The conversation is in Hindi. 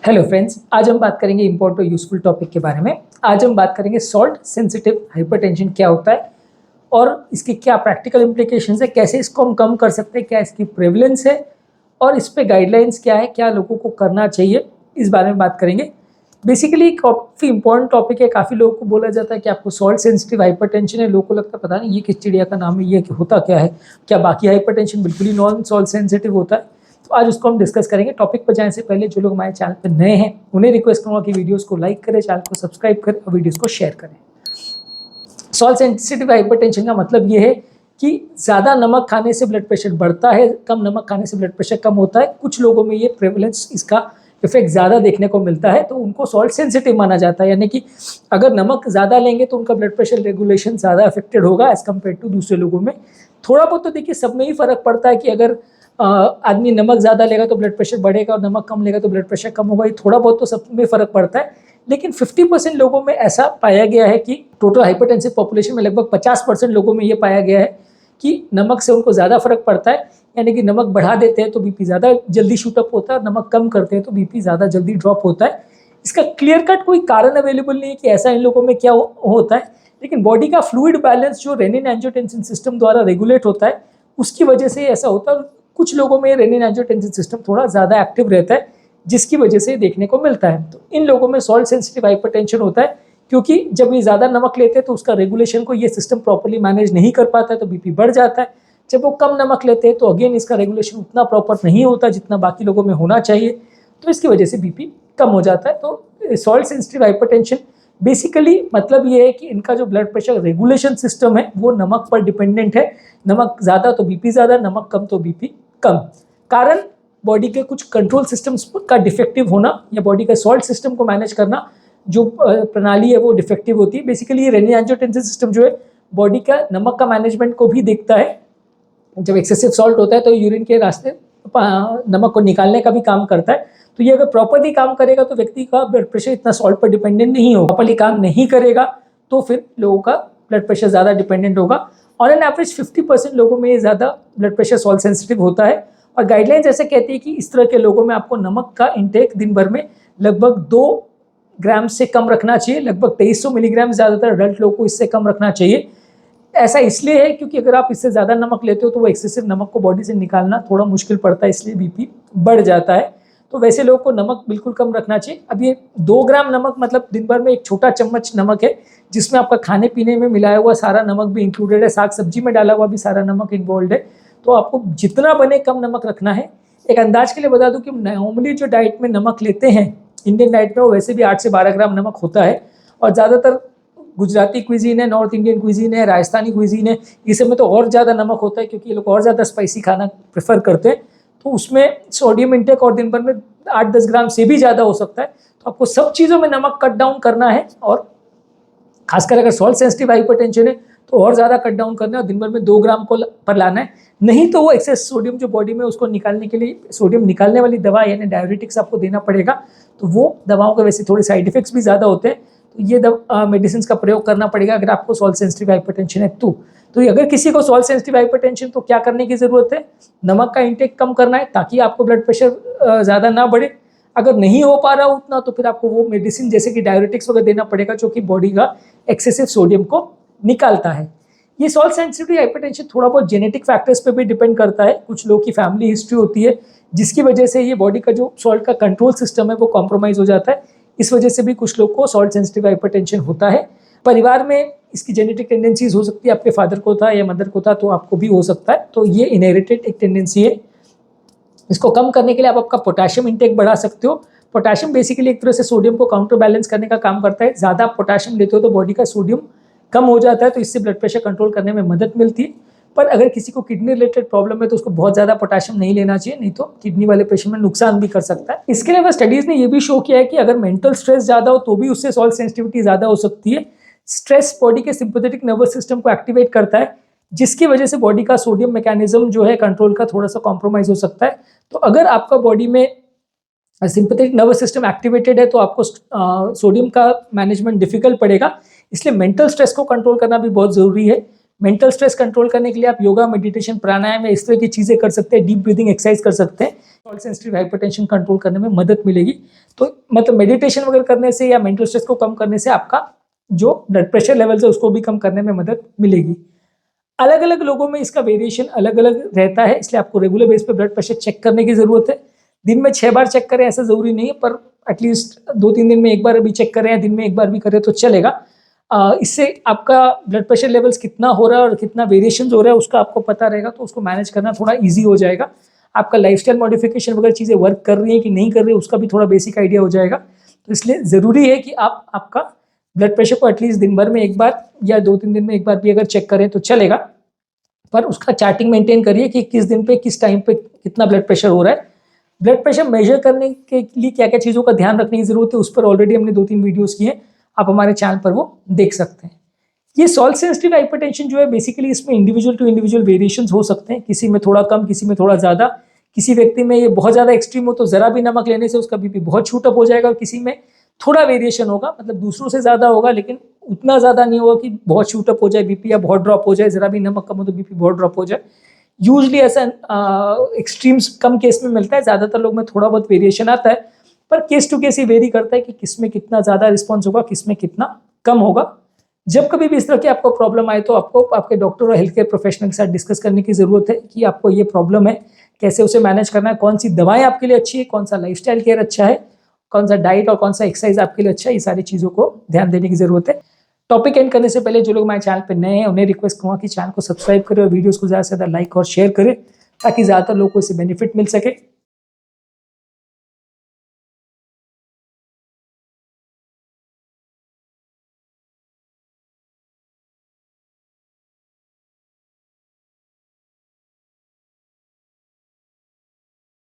हेलो फ्रेंड्स, आज हम बात करेंगे इम्पोर्टेंट और यूजफुल टॉपिक के बारे में। आज हम बात करेंगे सॉल्ट सेंसिटिव हाइपरटेंशन क्या होता है और इसकी क्या प्रैक्टिकल इम्प्लीकेशंस है, कैसे इसको हम कम कर सकते हैं, क्या इसकी प्रेवलेंस है और इस पे गाइडलाइंस क्या है, क्या लोगों को करना चाहिए, इस बारे में बात करेंगे। बेसिकली काफ़ी इंपॉर्टेंट टॉपिक है। काफ़ी लोगों को बोला जाता है कि आपको सॉल्ट सेंसिटिव हाइपरटेंशन है। लोगों को लगता है पता नहीं ये किस चिड़िया का नाम है, ये होता क्या है, क्या बाकी हाइपरटेंशन बिल्कुल ही नॉन सॉल्ट सेंसिटिव होता है। तो आज उसको हम डिस्कस करेंगे। टॉपिक पर जाने से पहले जो लोग हमारे चैनल पर नए हैं उन्हें रिक्वेस्ट करूँगा कि वीडियोस को लाइक करें, चैनल को सब्सक्राइब करें और वीडियोस को शेयर करें। सॉल्ट सेंसिटिव हाइपरटेंशन का मतलब ये है कि ज़्यादा नमक खाने से ब्लड प्रेशर बढ़ता है, कम नमक खाने से ब्लड प्रेशर कम होता है। कुछ लोगों में ये प्रेवलेंस, इसका इफेक्ट ज़्यादा देखने को मिलता है, तो उनको सॉल्ट सेंसिटिव माना जाता है। यानी कि अगर नमक ज़्यादा लेंगे तो उनका ब्लड प्रेशर रेगुलेशन ज़्यादा अफेक्टेड होगा एज़ कम्पेयर टू दूसरे लोगों में। थोड़ा बहुत तो देखिए सब में ही फ़र्क पड़ता है कि अगर आदमी नमक ज़्यादा लेगा तो ब्लड प्रेशर बढ़ेगा और नमक कम लेगा तो ब्लड प्रेशर कम होगा। ये थोड़ा बहुत तो सब में फ़र्क पड़ता है, लेकिन 50% लोगों में ऐसा पाया गया है कि टोटल हाइपरटेंसिव पॉपुलेशन में लगभग 50% लोगों में ये पाया गया है कि नमक से उनको ज़्यादा फर्क पड़ता है। यानी कि नमक बढ़ा देते हैं तो बीपी ज़्यादा जल्दी शूटअप होता है, नमक कम करते हैं तो बीपी ज़्यादा जल्दी ड्रॉप होता है। इसका क्लियर कट कोई कारण अवेलेबल नहीं है कि ऐसा इन लोगों में क्या होता है, लेकिन बॉडी का फ्लूइड बैलेंस जो रेनिन एंजियोटेंसिन सिस्टम द्वारा रेगुलेट होता है उसकी वजह से ऐसा होता है। कुछ लोगों में रेनिन एंजियोटेंसिन सिस्टम थोड़ा ज़्यादा एक्टिव रहता है जिसकी वजह से देखने को मिलता है। तो इन लोगों में सॉल्ट सेंसिटिव हाइपरटेंशन होता है क्योंकि जब ये ज़्यादा नमक लेते हैं तो उसका रेगुलेशन को ये सिस्टम प्रॉपर्ली मैनेज नहीं कर पाता है, तो बीपी बढ़ जाता है। जब वो कम नमक लेते हैं तो अगेन इसका रेगुलेशन उतना प्रॉपर नहीं होता जितना बाकी लोगों में होना चाहिए, तो इसकी वजह से बीपी कम हो जाता है। तो सॉल्ट सेंसिटिव हाइपरटेंशन बेसिकली मतलब ये है कि इनका जो ब्लड प्रेशर रेगुलेशन सिस्टम है वो नमक पर डिपेंडेंट है। नमक ज़्यादा तो बीपी ज़्यादा, नमक कम तो बीपी कम। कारण बॉडी के कुछ कंट्रोल सिस्टम्स का डिफेक्टिव होना या बॉडी का सॉल्ट सिस्टम को मैनेज करना जो प्रणाली है वो डिफेक्टिव होती है। बेसिकली ये रेनिन एंजियोटेंसिन सिस्टम जो है बॉडी का नमक का मैनेजमेंट को भी देखता है। जब एक्सेसिव सॉल्ट होता है तो यूरिन के रास्ते नमक को निकालने का भी काम करता है। तो ये अगर प्रॉपर्ली काम करेगा तो व्यक्ति का ब्लड प्रेशर इतना सॉल्ट पर डिपेंडेंट नहीं होगा। प्रॉपर्ली काम नहीं करेगा तो फिर लोगों का ब्लड प्रेशर ज़्यादा डिपेंडेंट होगा। ऑन एन एवरेज 50% लोगों में ये ज़्यादा ब्लड प्रेशर सॉल्ट सेंसिटिव होता है। और गाइडलाइंस ऐसे कहती है कि इस तरह के लोगों में आपको नमक का इंटेक दिन भर में लगभग 2 ग्राम से कम रखना चाहिए। लगभग 2300 मिलीग्राम ज़्यादातर अडल्ट लोगों को इससे कम रखना चाहिए। ऐसा इसलिए है क्योंकि अगर आप इससे ज़्यादा नमक लेते हो तो वो एक्सेसिव नमक को बॉडी से निकालना थोड़ा मुश्किल पड़ता है, इसलिए बीपी बढ़ जाता है। तो वैसे लोगों को नमक बिल्कुल कम रखना चाहिए। अब ये 2 ग्राम नमक मतलब दिन भर में एक छोटा चम्मच नमक है जिसमें आपका खाने पीने में मिलाया हुआ सारा नमक भी इंक्लूडेड है, साग सब्जी में डाला हुआ भी सारा नमक इन्वॉल्व है। तो आपको जितना बने कम नमक रखना है। एक अंदाज के लिए बता दूं कि नॉर्मली जो डाइट में नमक लेते हैं इंडियन डाइट में वो वैसे भी 8 से 12 ग्राम नमक होता है। और ज़्यादातर गुजराती क्विजीन है, नॉर्थ इंडियन क्विजीन है, राजस्थानी क्विजीन है, इस में तो और ज़्यादा नमक होता है क्योंकि ये लोग और ज़्यादा स्पाइसी खाना प्रेफर करते हैं। तो उसमें सोडियम इंटेक और दिन भर में 8-10 ग्राम से भी ज़्यादा हो सकता है। तो आपको सब चीज़ों में नमक कट डाउन करना है और खासकर अगर सॉल्ट सेंसिटिव हाइपरटेंशन है तो और ज़्यादा कट डाउन करना है और दिन भर में 2 ग्राम को पर लाना है। नहीं तो वो एक्सेस सोडियम जो बॉडी में उसको निकालने के लिए सोडियम निकालने वाली दवा यानी डाययूरेटिक्स आपको देना पड़ेगा। तो वो दवाओं के वैसे थोड़े साइड इफेक्ट्स भी ज़्यादा होते हैं, तो ये मेडिसिन का प्रयोग करना पड़ेगा अगर आपको सॉल्ट सेंसिटिव हाइपरटेंशन है। तो अगर किसी को सॉल्ट सेंसिटिव हाइपरटेंशन तो क्या करने की ज़रूरत है, नमक का इंटेक कम करना है ताकि आपको ब्लड प्रेशर ज़्यादा ना बढ़े। अगर नहीं हो पा रहा उतना तो फिर आपको वो मेडिसिन जैसे कि डाययूरेटिक्स वगैरह देना पड़ेगा जो कि बॉडी का एक्सेसिव सोडियम को निकालता है। ये सॉल्ट सेंसिटिव हाइपरटेंशन थोड़ा बहुत जेनेटिक फैक्टर्स पे भी डिपेंड करता है। कुछ लोगों की फैमिली हिस्ट्री होती है जिसकी वजह से ये बॉडी का जो सॉल्ट का कंट्रोल सिस्टम है वो कॉम्प्रोमाइज़ हो जाता है। इस वजह से भी कुछ लोग को सॉल्ट सेंसिटिव हाइपरटेंशन होता है। परिवार में इसकी जेनेटिक टेंडेंसीज हो सकती है, आपके फादर को था या मदर को था तो आपको भी हो सकता है। तो ये इनहेरिटेड एक टेंडेंसी है। इसको कम करने के लिए आप आपका पोटेशियम इंटेक बढ़ा सकते हो। पोटेशियम बेसिकली एक तरह से सोडियम को काउंटर बैलेंस करने का काम करता है। ज़्यादा पोटेशियम लेते हो तो बॉडी का सोडियम कम हो जाता है, तो इससे ब्लड प्रेशर कंट्रोल करने में मदद मिलती है। पर अगर किसी को किडनी रिलेटेड प्रॉब्लम है तो उसको बहुत ज़्यादा पोटेशियम नहीं लेना चाहिए, नहीं तो किडनी वाले पेशेंट में नुकसान भी कर सकता है। इसके अलावा स्टडीज़ ने यह भी शो किया है कि अगर मेंटल स्ट्रेस ज़्यादा हो तो भी उससे सॉल्ट सेंसिटिविटी ज़्यादा हो सकती है। स्ट्रेस बॉडी के सिंपैथेटिक नर्वस सिस्टम को एक्टिवेट करता है जिसकी वजह से बॉडी का सोडियम मैकेनिज्म जो है कंट्रोल का थोड़ा सा कॉम्प्रोमाइज़ हो सकता है। तो अगर आपका बॉडी में सिंपैथेटिक नर्वस सिस्टम एक्टिवेटेड है तो आपको सोडियम का मैनेजमेंट डिफिकल्ट पड़ेगा। इसलिए मेंटल स्ट्रेस को कंट्रोल करना भी बहुत ज़रूरी है। मेंटल स्ट्रेस कंट्रोल करने के लिए आप योगा, मेडिटेशन, प्राणायाम या इस तरह की चीज़ें कर सकते हैं, डीप ब्रीदिंग एक्सरसाइज कर सकते हैं सॉल्ट सेंसिटिव हाइपरटेंशन कंट्रोल करने में मदद मिलेगी। तो मतलब मेडिटेशन वगैरह करने से या मेंटल स्ट्रेस को कम करने से आपका जो ब्लड प्रेशर लेवल है उसको भी कम करने में मदद मिलेगी। अलग अलग लोगों में इसका वेरिएशन अलग अलग रहता है, इसलिए आपको रेगुलर बेस पे ब्लड प्रेशर चेक करने की ज़रूरत है। दिन में 6 बार चेक करें ऐसा ज़रूरी नहीं है, पर एटलीस्ट 2-3 दिन में 1 बार भी चेक करें या दिन में 1 बार भी करें तो चलेगा। इससे आपका ब्लड प्रेशर लेवल्स कितना हो रहा है और कितना वेरिएशन हो रहा है उसका आपको पता रहेगा, तो उसको मैनेज करना थोड़ा ईजी हो जाएगा। आपका लाइफस्टाइल मॉडिफिकेशन वगैरह चीज़ें वर्क कर रही हैं कि नहीं कर रही है उसका भी थोड़ा बेसिक आइडिया हो जाएगा। तो इसलिए ज़रूरी है कि आप आपका ब्लड प्रेशर को एटलीस्ट दिन भर में 1 बार या 2-3 दिन में 1 बार भी अगर चेक करें तो चलेगा, पर उसका चार्टिंग मेंटेन करिए कि किस दिन पे किस टाइम पे कितना ब्लड प्रेशर हो रहा है। ब्लड प्रेशर मेजर करने के लिए क्या क्या चीज़ों का ध्यान रखने की ज़रूरत है उस पर ऑलरेडी हमने 2-3 वीडियोज़ किए हैं, आप हमारे चैनल पर वो देख सकते हैं। ये सॉल्ट सेंसिटिव हाइपरटेंशन जो है बेसिकली इसमें इंडिविजुअल टू इंडिविजुअल वेरिएशंस हो सकते हैं, किसी में थोड़ा कम, किसी में थोड़ा ज़्यादा। किसी व्यक्ति में ये बहुत ज़्यादा एक्सट्रीम हो तो ज़रा भी नमक लेने से उसका बीपी बहुत शूट अप हो जाएगा, और किसी में थोड़ा वेरिएशन होगा, मतलब दूसरों से ज़्यादा होगा लेकिन उतना ज़्यादा नहीं होगा कि बहुत शूट अप हो जाए बीपी या बहुत ड्रॉप हो जाए, ज़रा भी नमक कम हो तो बीपी बहुत ड्रॉप हो जाए। यूजली ऐसा एक्सट्रीम्स कम केस में मिलता है, ज़्यादातर लोग में थोड़ा बहुत वेरिएशन आता है, पर केस टू केस ये वेरी करता है कि किस में कितना ज़्यादा रिस्पॉन्स होगा, किस में कितना कम होगा। जब कभी भी इस तरह की आपको प्रॉब्लम आए तो आपको आपके डॉक्टर और हेल्थ केयर प्रोफेशनल के साथ डिस्कस करने की ज़रूरत है कि आपको ये प्रॉब्लम है, कैसे उसे मैनेज करना है, कौन सी दवाएं आपके लिए अच्छी है, कौन सा लाइफस्टाइल केयर अच्छा है, कौन सा डाइट और कौन सा एक्सरसाइज आपके लिए अच्छा है, ये सारी चीज़ों को ध्यान देने की ज़रूरत है। टॉपिक एंड करने से पहले जो लोग हमारे चैनल पर नए हैं उन्हें रिक्वेस्ट करूँगा कि चैनल को सब्सक्राइब करें और वीडियोज़ को ज़्यादा से ज़्यादा लाइक और शेयर करें ताकि ज़्यादातर लोगों को इससे बेनिफिट मिल सके।